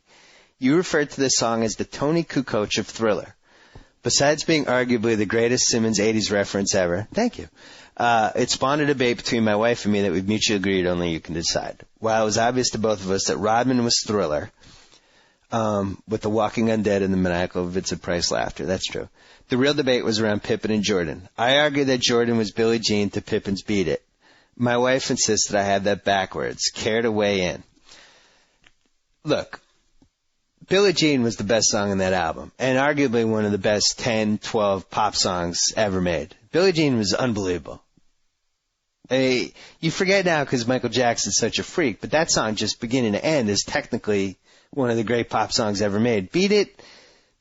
You referred to this song as the Tony Kukoc of Thriller. Besides being arguably the greatest Simmons 80s reference ever, thank you, it spawned a debate between my wife and me that we've mutually agreed only you can decide. While it was obvious to both of us that Rodman was Thriller, with the walking undead and the maniacal Vincent Price laughter. That's true. The real debate was around Pippen and Jordan. I argued that Jordan was Billie Jean to Pippen's Beat It. My wife insisted I had that backwards. Care to weigh in? Look, Billie Jean was the best song in that album, and arguably one of the best 10, 12 pop songs ever made. Billie Jean was unbelievable. You forget now because Michael Jackson's such a freak, but that song, just beginning to end, is technically one of the great pop songs ever made. Beat It,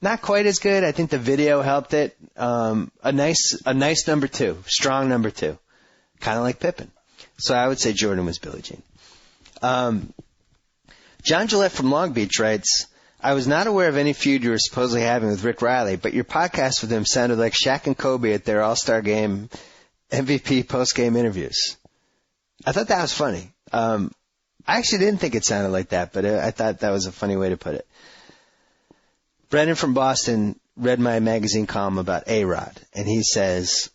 not quite as good. I think the video helped it. A nice number 2, strong number 2, kind of like Pippen. So I would say Jordan was Billie Jean. John Gillette from Long Beach writes, I was not aware of any feud you were supposedly having with Rick Riley, but your podcast with him sounded like Shaq and Kobe at their All-Star Game MVP post-game interviews. I thought that was funny. I actually didn't think it sounded like that, but I thought that was a funny way to put it. Brendan from Boston read my magazine column about A-Rod, and he says,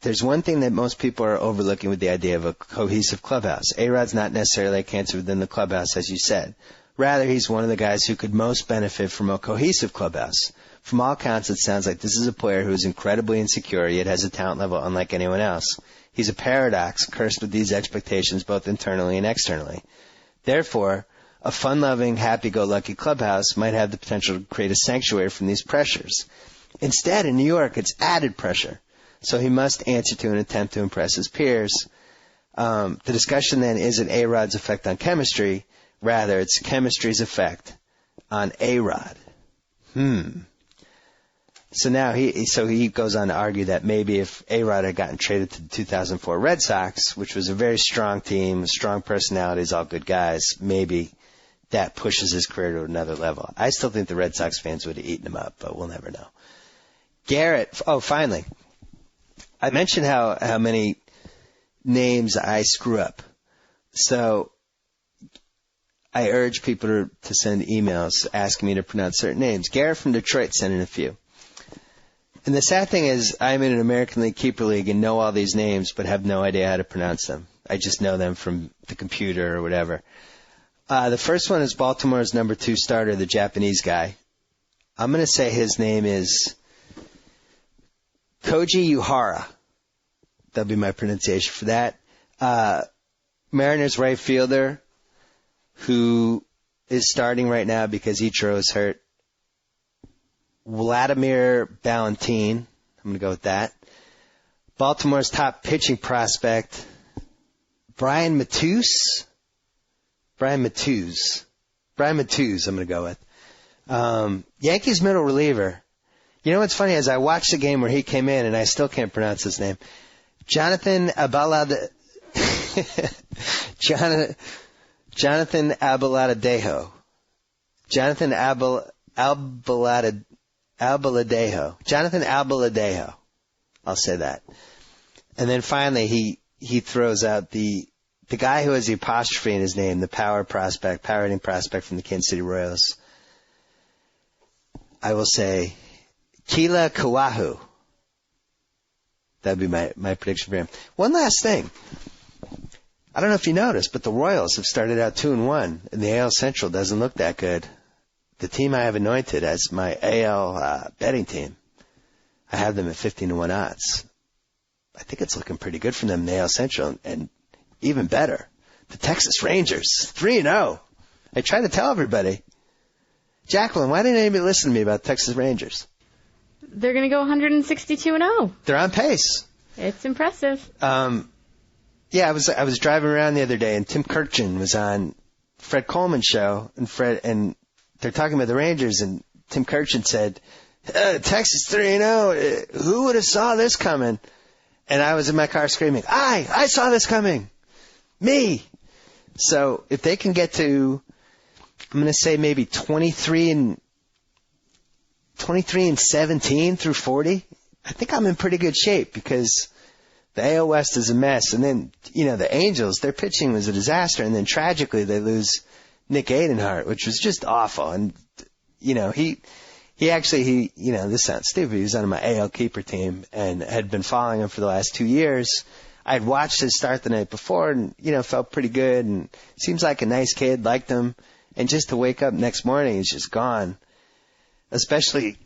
there's one thing that most people are overlooking with the idea of a cohesive clubhouse. A-Rod's not necessarily a cancer within the clubhouse, as you said. Rather, he's one of the guys who could most benefit from a cohesive clubhouse. From all accounts, it sounds like this is a player who is incredibly insecure, yet has a talent level unlike anyone else. He's a paradox, cursed with these expectations both internally and externally. Therefore, a fun-loving, happy-go-lucky clubhouse might have the potential to create a sanctuary from these pressures. Instead, in New York, it's added pressure. So he must answer to an attempt to impress his peers. The discussion then isn't A-Rod's effect on chemistry. Rather, it's chemistry's effect on A-Rod. So now he goes on to argue that maybe if A-Rod had gotten traded to the 2004 Red Sox, which was a very strong team, strong personalities, all good guys, maybe that pushes his career to another level. I still think the Red Sox fans would have eaten him up, but we'll never know. Garrett, finally. I mentioned how many names I screw up. So I urge people to send emails asking me to pronounce certain names. Garrett from Detroit sent in a few. And the sad thing is I'm in an American League Keeper League and know all these names but have no idea how to pronounce them. I just know them from the computer or whatever. The first one is Baltimore's number 2 starter, the Japanese guy. I'm going to say his name is Koji Uehara. That'll be my pronunciation for that. Mariners right fielder who is starting right now because Ichiro is hurt. Vladimir Valentin. I'm going to go with that. Baltimore's top pitching prospect, Brian Matus, I'm going to go with. Yankees middle reliever. You know what's funny is I watched the game where he came in and I still can't pronounce his name. Jonathan Abaladejo. Jonathan Abaladejo. Jonathan Abaladejo. I'll say that. And then finally he throws out the guy who has the apostrophe in his name, the power hitting prospect from the Kansas City Royals. I will say Kila Kawahu. That'd be my prediction for him. One last thing. I don't know if you noticed, but the Royals have started out 2-1, and the AL Central doesn't look that good. The team I have anointed as my AL betting team, I have them at 15-1 odds. I think it's looking pretty good for them in the AL Central, and even better, the Texas Rangers, 3-0. I try to tell everybody. Jacqueline, why didn't anybody listen to me about Texas Rangers? They're going to go 162-0. They're on pace. It's impressive. Yeah, I was driving around the other day, and Tim Kirkjian was on Fred Coleman's show, and they're talking about the Rangers, and Tim Kirkjian said, Texas 3-0, who would have saw this coming? And I was in my car screaming, I saw this coming. Me. So if they can get to, I'm going to say maybe 23-17 through 40, I think I'm in pretty good shape because the AL West is a mess. And then, the Angels, their pitching was a disaster. And then tragically they lose Nick Adenhart, which was just awful. And, he this sounds stupid. He was on my AL keeper team and had been following him for the last 2 years. I'd watched his start the night before and, felt pretty good and seems like a nice kid, liked him. And just to wake up next morning, it's just gone. Especially,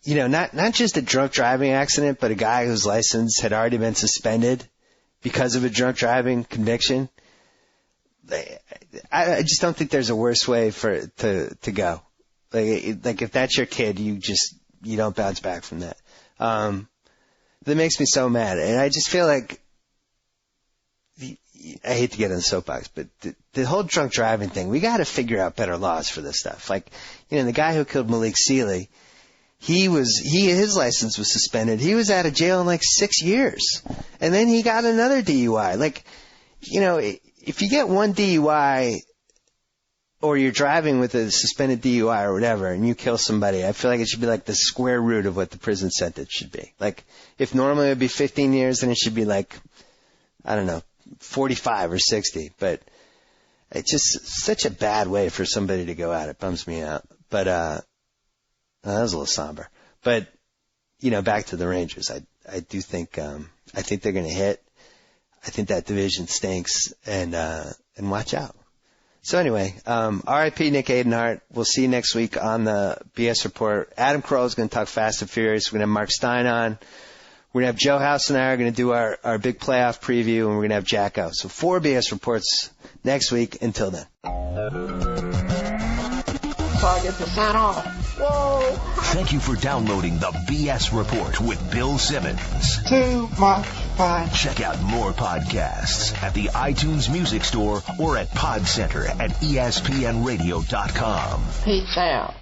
not just a drunk driving accident, but a guy whose license had already been suspended because of a drunk driving conviction. I just don't think there's a worse way for it to go. Like if that's your kid, you don't bounce back from that. That makes me so mad. And I just feel like, I hate to get on the soapbox, but the whole drunk driving thing, we got to figure out better laws for this stuff. Like, the guy who killed Malik Sealy, his license was suspended. He was out of jail in like 6 years. And then he got another DUI. Like, if you get one DUI or you're driving with a suspended DUI or whatever and you kill somebody, I feel like it should be like the square root of what the prison sentence should be. Like, if normally it would be 15 years, then it should be like, I don't know, 45 or 60. But it's just such a bad way for somebody to go out. It bums me out. But that was a little somber. But, back to the Rangers. I do think I think they're going to hit. I think that division stinks, and watch out. So anyway, R.I.P. Nick Aidenhart. We'll see you next week on the BS Report. Adam Carolla is going to talk Fast and Furious. We're going to have Mark Stein on. We're going to have Joe House and I are going to do our big playoff preview, and we're going to have Jack out. So 4 BS Reports next week. Until then. So I get to sign off. Whoa! Thank you for downloading the BS Report with Bill Simmons. Too much fun. Check out more podcasts at the iTunes Music Store or at Pod Center at ESPNRadio.com. Peace out.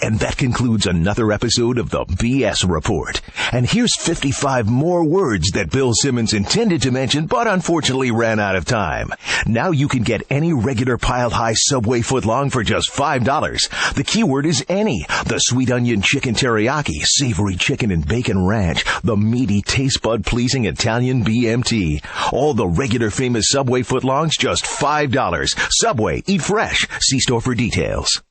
And that concludes another episode of the BS Report. And here's 55 more words that Bill Simmons intended to mention, but unfortunately ran out of time. Now you can get any regular Piled High Subway footlong for just $5. The keyword is any. The sweet onion chicken teriyaki, savory chicken and bacon ranch, the meaty taste bud pleasing Italian BMT. All the regular famous Subway footlongs, just $5. Subway, eat fresh. See store for details.